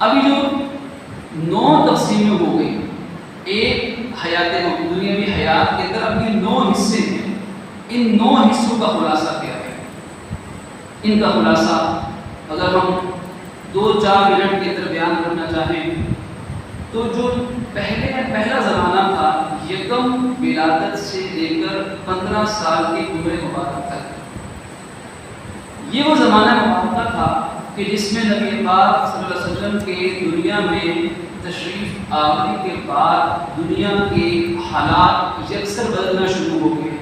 ابھی جو 9 تقسیمیں ہو گئی ایک حیات دنیاوی حیات کے اندر، اب یہ 9 حصے ہیں، ان 9 حصوں کا خلاصہ کیا ہے؟ ان کا خلاصہ اگر ہم 2-4 منٹ کے اندر بیان کرنا چاہیں تو جو پہلا زمانہ تھا یکم ولادت سے لے کر 15 سال کی عمر مبارک تک، یہ وہ زمانہ مبارکہ تھا کہ جس میں نبی پاک صلی اللہ علیہ وسلم کے دنیا میں تشریف آوری کے بعد دنیا کے حالات یکسر بدلنا شروع ہو گئے۔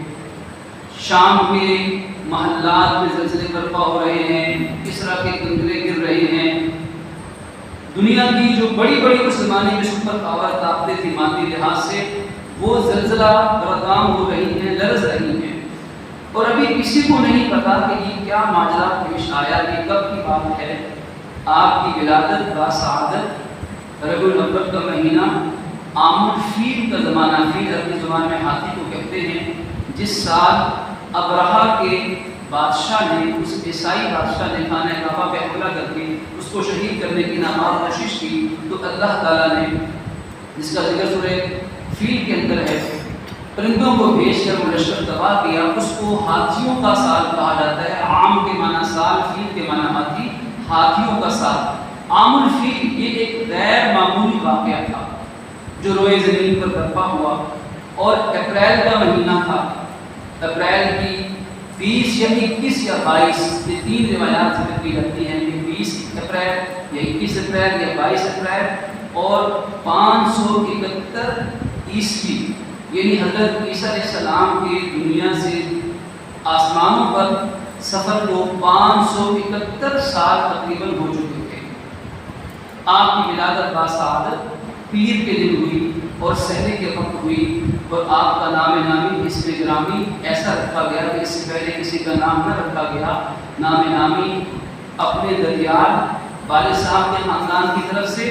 شام کے محلات میں زلزلے برپا ہو رہے ہیں، کسرا کے کنگرے گر رہے ہیں، دنیا کی جو بڑی بڑی اس زمانے میں سپر پاور طاقتیں تھی مادی لحاظ سے، وہ زلزلہ بردام ہو رہی ہیں، لرز رہی ہیں، اور ابھی کسی کو نہیں پتا کہ یہ کیا ماجرا پیش آیا، یہ کب کی بات ہے۔ آپ کی ولادت باسعادت ربیع الاول کا مہینہ عام الفیل کا زمانہ، فیل عربی زبان میں ہاتھی کو کہتے ہیں، جس سال ابرہہ کے بادشاہ نے، اس عیسائی بادشاہ نے خانہ کعبہ پہ حملہ کر کے اس کو شہید کرنے کی نامعلوم کوشش کی، تو اللہ تعالیٰ نے، جس کا ذکر سورہ فیل کے اندر ہے، پرندوں کو بھیج کر وہ لشکر تباہ کیا۔ اس کو ہاتھیوں کا سال کہا جاتا ہے، عام کے معنی سال، فیل کے معنی ہاتھی، ہاتھیوں کا سال۔ عام الفیل یہ ایک غیر معمولی واقعہ تھا جو روئے زمین پر برپا ہوا، اور اپریل کا مہینہ تھا۔ اپریل کی 20 یا 21 یا 22، یہ 3 روایات ذکر کی جاتی ہیں کہ 20 اپریل یا 21 اپریل یا 22 اپریل، اور 571 عیسوی، یعنی حضرت عیسیٰ علیہ السلام کے دنیا سے آسمانوں پر سفر کو 571 سال تقریباً ہو چکے تھے۔ آپ کی ولادت باسعادت پیر کے دن ہوئی اور سحری کے وقت ہوئی، اور آپ کا نام نامی اسم گرامی ایسا رکھا گیا کہ اس سے پہلے کسی کا نام نہ رکھا گیا۔ نام نامی اپنے دریال والد صاحب کے خاندان کی طرف سے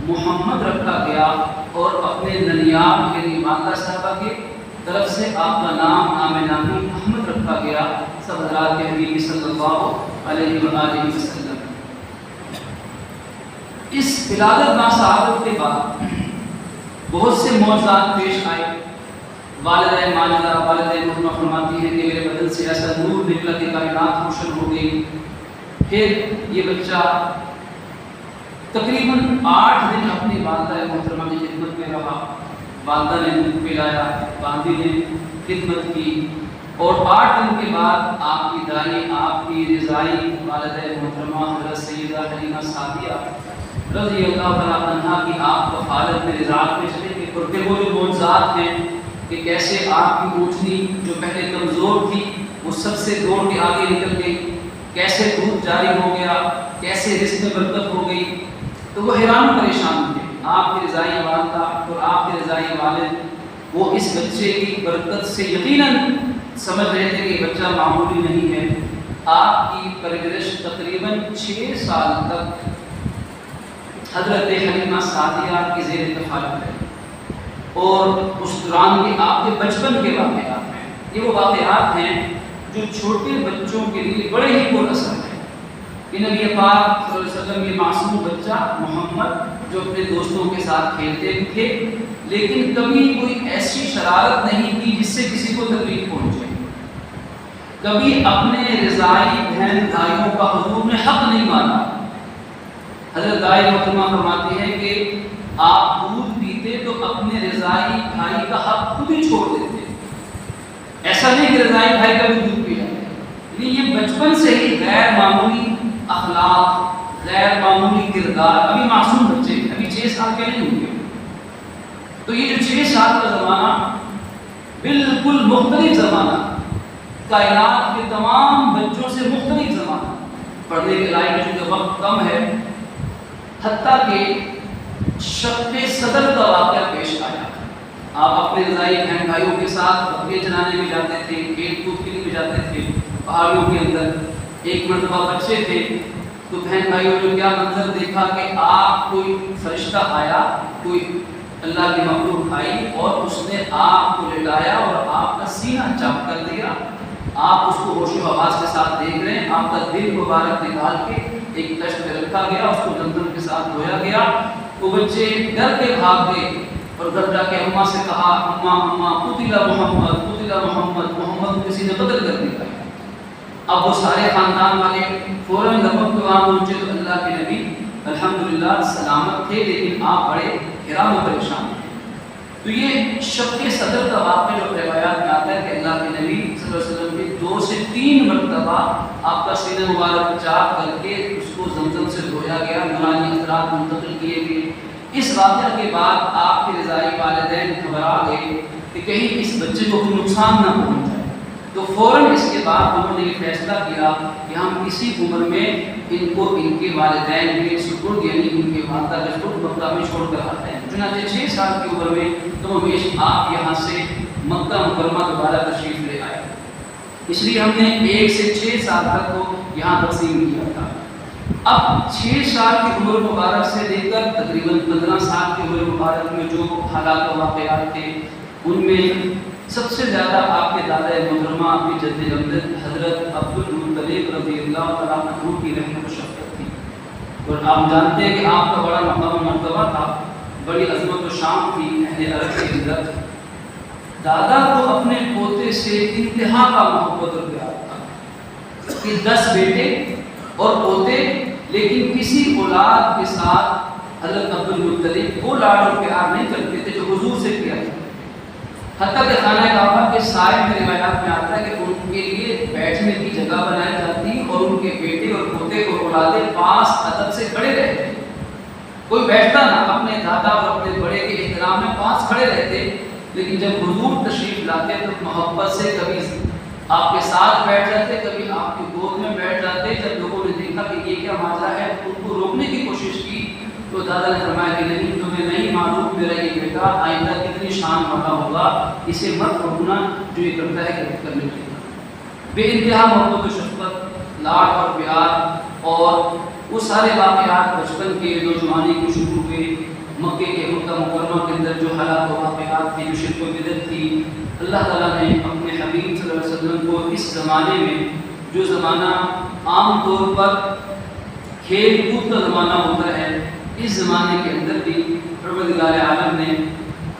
محمد رکھا گیا، اور اپنے ننیال یعنی والدہ صاحبہ کی طرف سے آپ کا نام نامی احمد رکھا گیا۔ سب حضرات کے حبیب صلی اللہ علیہ وآلہ وسلم۔ اس ولادت باسعادت کے بعد بہت سے معجزات پیش آئے۔ والدہ ماجدہ والدہ محترمہ فرماتی ہیں کہ میرے بدن سے ایسا نور نکلا کہ کائنات روشن ہو گئی۔ پھر یہ بچہ تقریباً 8 دن اپنی والدہ محترمہ کی خدمت میں رہا۔ والدہ نے دودھ پلایا، والدی نے خدمت کی، اور 8 دن کے بعد آپ کی دائی، آپ کی رضائی والدہ محترمہ حضرت سیدہ حلیمہ سعدیہ رضی اللہ تعالیٰ عنہا کی آپ کفالت میں رضاعت میں چلے گئے۔ اور پھر وہ جو معجزات ہیں کہ کیسے آپ کی اونٹنی جو پہلے کمزور تھی وہ سب سے دوڑ کے آگے نکل گئی، کیسے دودھ جاری ہو گیا، کیسے رزق میں برکت ہو گئی، تو وہ حیران پریشان تھے۔ آپ کی رضائی والدہ اور آپ کے رضائی والد وہ اس بچے کی برکت سے یقیناً سمجھ رہے تھے کہ یہ بچہ معمولی نہیں ہے۔ آپ کی پرورش تقریباً 6 سال تک حضرت حلیمہ سعدیہ کی زیر کفالت رہی، اور اس دوران کے آپ کے بچپن کے واقعات ہیں۔ یہ وہ واقعات ہیں جو چھوٹے بچوں کے لیے بڑے ہی پر اثر ہیں کہ نبی پاک صلی اللہ علیہ وسلم یہ معصوم بچہ محمد جو اپنے دوستوں کے ساتھ کھیلتے بھی تھے، لیکن کبھی کوئی ایسی شرارت نہیں کی جس سے کسی کو تکلیف پہنچے، کبھی اپنے رضائی بہن بھائیوں کا حضور نے حق نہیں مانا۔ حضرت دائی محترمہ فرماتی ہے کہ آپ دودھ پیتے تو اپنے رضائی بھائی کا حق خود ہی چھوڑ دیتے، ایسا نہیں کہ رضائی بھائی کا بھی دودھ پی جاتے۔ یہ بچپن سے ہی غیر معمولی اخلاق، غیر معمولی کردار، ابھی معصوم بچے ابھی 6 سال کے نہیں ہوں گے، تو یہ جو 6 سال کا زمانہ بالکل مختلف زمانہ، کائنات کے تمام بچوں سے مختلف زمانہ، پڑھنے کے لائق چونکہ وقت کم ہے، حتیٰ کہ شق صدر کا واقعہ پیش آیا۔ آپ اپنے رضائی بہن بھائیوں کے ساتھ بکرے چرانے میں جاتے تھے، کھیل کود کے لیے بھی جاتے تھے پہاڑیوں کے اندر۔ ایک مرتبہ بچے تھے تو بہن بھائیوں نے کیا منظر دیکھا کہ آپ کوئی فرشتہ آیا، کوئی اللہ کی مخلوق آئی اور اس نے آپ کو لٹایا اور آپ کا سینہ چاک کر دیا۔ آپ اس کو ہوش و حواس کے ساتھ دیکھ رہے ہیں، آپ کا دل مبارک نکال کے ایک تشت پہ رکھا گیا، اس کو زمزم کے ساتھ دھویا گیا. وہ بچے ڈر کے بھاگ گئے اور گھر جا کے اماں سے کہا اماں قتل محمد، محمد کو کسی نے قتل کر دیا. اب وہ سارے خاندان والے فوراً لپک کے وہاں پہنچے تو اللہ کے نبی الحمدللہ سلامت تھے، لیکن آپ بڑے حیران و پریشان تھے. تو یہ شق صدر کا واقعہ جو روایات میں آتا ہے کہ اللہ کے نبی صلی اللہ علیہ وسلم نے 2 سے 3 مرتبہ آپ کا سینہ مبارک چاک کر کے اس کو زمزم سے دھویا گیا، نورانی اثرات منتقل کیے گئے. اس واقعہ کے بعد آپ کے رضائی والدین گھبرا گئے کہ کہیں اس بچے کو کوئی نقصان نہ پہنچ جائے. تو فوراً اس کے بعد انہوں نے یہ فیصلہ کیا کہ ہم اسی عمر میں ان کو ان کے والدین کے سپرد یعنی ان کے والدہ کے سپرد مکہ میں چھوڑ کر آتے ہیں. چنانچہ 6 سال کی عمر میں درویش آپ یہاں سے مکہ مکرمہ دوبارہ تشریف لے آئے. اس لیے ہم نے 1 سے 6 سال تک کو یہاں تقسیم کیا تھا. اب 6 سال کی عمر مبارک سے لے کر تقریباً 15 سال کی عمر مبارک میں جو حالات و واقعات تھے ان میں سب سے زیادہ آپ کے دادا محترمہ آپ کی جد امجد حضرت عبدالمطلب رضی اللہ تعالیٰ عنہ کی رحمت و شفقت تھی. اور آپ جانتے ہیں کہ آپ کا بڑا مقام و مرتبہ تھا، بڑی عظمت و شان تھی اہل عرب کے اندر. دادا کو اپنے پوتے سے انتہا کا محبت اور پیار تھا کہ 10 بیٹے اور پوتے، لیکن کسی اولاد کے ساتھ حضرت عبدالمطلب وہ لاڈ اور پیار نہیں کرتے تھے جو حضور سے کیا تھا. حتیٰ کہ خانہ کعبہ کے سائے میں روایات میں آتا ہے کہ ان کے لیے بیٹھنے کی جگہ بنائی جاتی اور ان کے بیٹے اور پوتے اور اولادیں پاس ادب سے کھڑے رہتے. کوئی بیٹھتا نہ، اپنے دادا اور اپنے بڑے کے احترام میں پاس کھڑے رہتے. لیکن جب حضور تشریف لاتے تو محبت سے کبھی آپ کے ساتھ بیٹھ جاتے، کبھی آپ کی گود میں بیٹھ جاتے. جب لوگوں نے دیکھا کہ یہ کیا ماجرا ہے ان کو روکنے کی کوشش کی تو دادا نے فرمایا کہ نہیں، تمہیں نہیں معلوم میرا یہ بیٹا آئندہ کتنی شان والا ہوگا، اسے مت روکنا، جو یہ کرتا ہے کرنے کے. بے انتہا محبت و شفقت، لاڈ اور پیار، اور وہ سارے واقعات بچپن کے نوجوانی کو شروع ہوئے. مکے کے مکہ مکرمہ کے اندر جو حالات و واقعات تھی، جو شرک و بدعت تھی، اللہ تعالیٰ نے اپنے حبیب صلی اللہ علیہ وسلم کو اس زمانے میں، جو زمانہ عام طور پر کھیل کود کا زمانہ ہوتا ہے، اس زمانے کے اندر بھی پروردگار عالم نے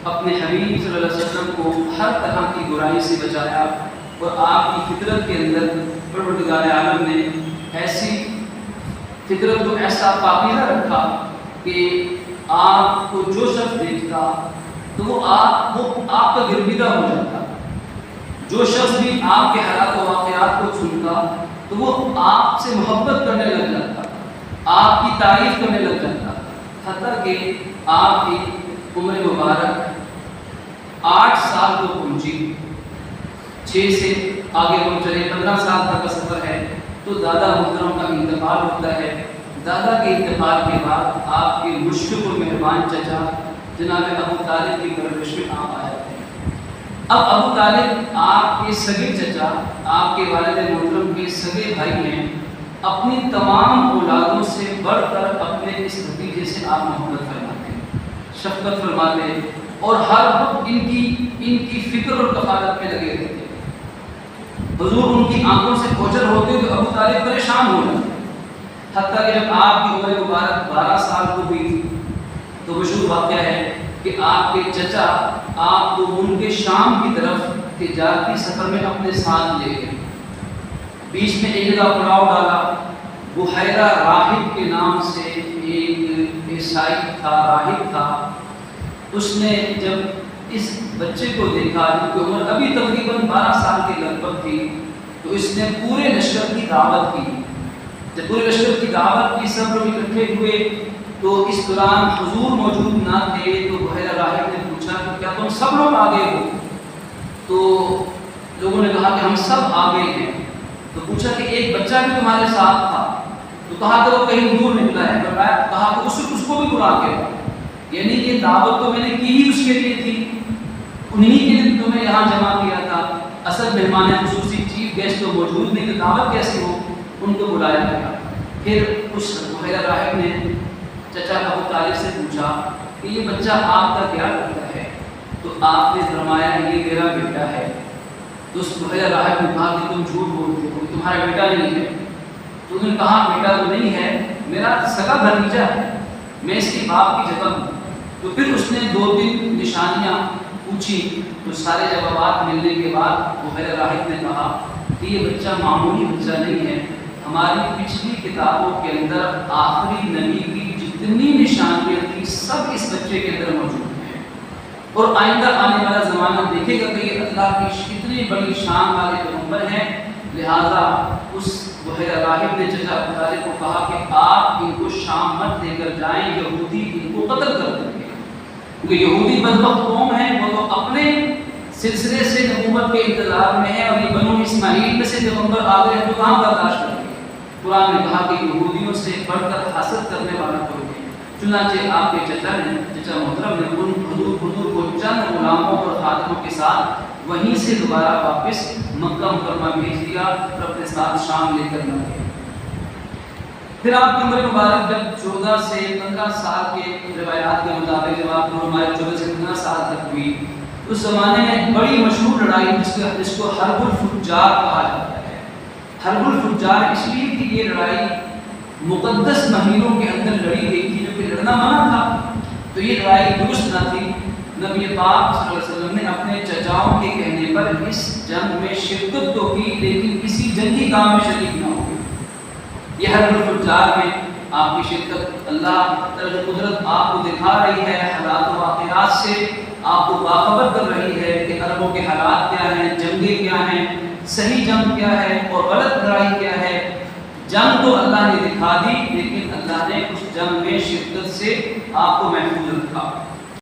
اپنے حبیب صلی اللہ علیہ وسلم کو ہر طرح کی برائی سے بچایا. اور آپ کی فطرت کے اندر پروردگار عالم نے ایسی فطرت کو ایسا پاکیزہ رکھا کہ آپ کو جو شخص دیکھتا تو وہ آپ کا گرویدہ ہو جاتا. جو شخص بھی آپ کے حالات و واقعات کو سنتا تو وہ آپ سے محبت کرنے لگ جاتا، آپ کی تعریف کرنے لگ جاتا. حتیٰ کہ آپ کی عمر مبارک 8 سال کو پہنچی، 6 سے آگے ہم چلے 15 سال تک کا سفر ہے تو دادا محترم کا انتقال ہوتا ہے. دادا کے انتقال کے بعد آپ کے مشفق و مہربان چچا جناب ابو طالب کی پرورش میں آپ آئے تھے. اب ابو طالب آپ کے سگے چچا، آپ کے والد محترم کے سگے بھائی ہیں. اپنی تمام اولادوں سے بڑھ کر اپنے اس بھتیجے سے آپ محبت فرماتے ہیں، شفقت فرماتے ہیں، اور ہر وقت ان کی فکر اور کفالت میں لگے رہتے ہیں. حضور ان کی آنکھوں سے اوجھل ہوتے تو ابو طالب پریشان ہو جاتے. حتیٰ کہ جب آپ کی عمر مبارک 12 سال کو ہوئی تو مشہور واقعہ ہے کہ آپ کے چچا آپ کو ان کے شام کی طرف تجارتی سفر میں اپنے ساتھ لے گئے. بیچ میں ایک جگہ پڑاؤ ڈالا. بحیرہ راہب کے نام سے ایک عیسائی تھا، راہب تھا. اس نے جب اس بچے کو دیکھا جن کی عمر ابھی تقریباً 12 سال کے لگ بھگ تھی تو اس نے پورے لشکر کی دعوت کی. جب پورے لشکر کی دعوت کی سب لوگ اکٹھے ہوئے تو اس دوران حضور موجود نہ تھے تو بحیرہ راہب نے پوچھا کہ کیا تم سب لوگ آ گئے ہو؟ تو لوگوں نے کہا کہ ہم سب آ گئے ہیں. تو پوچھا کہ ایک بچہ بھی تمہارے ساتھ تھا؟ تو کہا کہ وہ کہیں دور نکلا ہے. کہا کہ اس کو بھی بلا کے، یعنی یہ دعوت تو میں نے کی ہی اس کے لیے تھی، انہی کے لیے تمہیں یہاں جمع کیا تھا. اصل مہمان خصوصی چیف گیسٹ تو موجود نہیں، تو دعوت کیسے ہو؟ ان کو بلایا گیا. پھر اس بحیرہ راہب نے چچا ابو طالب سے پوچھا کہ یہ بچہ آپ کا کیا کرتا ہے؟ تو آپ نے فرمایا یہ میرا بیٹا ہے. تو اس بحیرہ راہب نے کہا کہ تم جھوٹ بولتے ہو، تمہارا بیٹا نہیں ہے. تو انہوں نے کہا بیٹا تو نہیں ہے، میرا سگا بھتیجا ہے، میں اس کے باپ کی جگہ ہوں۔ تو پھر اس نے 2-3 نشانیاں پوچھی، تو سارے جوابات ملنے کے بعد بحیرہ راہب نے کہا کہ یہ بچہ معمولی بچہ نہیں ہے، ہماری پچھلی کتابوں کے اندر آخری نبی کی جتنی نشانیاں تھیں سب اس بچے کے اندر موجود ہیں، اور آئندہ آنے والا زمانہ دیکھے گا کہ یہ اللہ کی کتنی بڑی شان والے پیغمبر ہیں۔ لہٰذا اس بحیرہ راہب نے چچا ابو طالب کو کہا کہ آپ ان کو شام مت لے کر جائیں، یہودی ان کو قتل کر دیں گے، کیونکہ یہودی بدبخت قوم ہے، وہ تو اپنے سلسلے سے نبوت کے انتظار میں ہے، اور یہ بنو اسماعیل میں سے پیغمبر آ گئے تو کہاں برداشت کریں گے۔ قرآن نے کہا کہ یہودیوں سے بڑھ کر حسد کرنے والا کوئی نہیں۔ چنانچہ آپ کے چچا محترم نے ان حضور کو چند غلاموں اور خادموں کے ساتھ وہیں سے دوبارہ واپس مکہ مکرمہ بھیج دیا اور اپنے ساتھ شام لے کر نہ گئے۔ پھر آپ کی عمر مبارک جب 14 سے 15 سال کے روایات کے مطابق جب آپ کی عمر 14 سے 15 سال تک ہوئی، اس زمانے میں ایک بڑی مشہور لڑائی جس کو حرب الفجار کہا جاتا ہے۔ حرب الفجار اس لیے کہ یہ لڑائی مقدس مہینوں کے اندر لڑی گئی تھی، جو کہ لڑنا منع تھا، تو یہ لڑائی درست نہ تھی۔ نبی پاک صلی اللہ علیہ وسلم نے اپنے چچاؤں کے کہنے پر اس جنگ میں شرکت تو کی، لیکن کسی جنگی کام میں شریک نہ ہوئی۔ یہ حرب الفجار میں آپ کی شرکت اللہ تعالی قدرت آپ کو دکھا رہی ہے، حالات و واقعات سے آپ کو باخبر کر رہی ہے کہ عربوں کے حالات کیا ہیں، جنگیں کیا ہیں، صحیح جنگ کیا ہے اور غلط لڑائی کیا ہے۔ جنگ تو اللہ نے دکھا دی، لیکن اللہ نے اس جنگ میں شرکت سے آپ کو محفوظ رکھا۔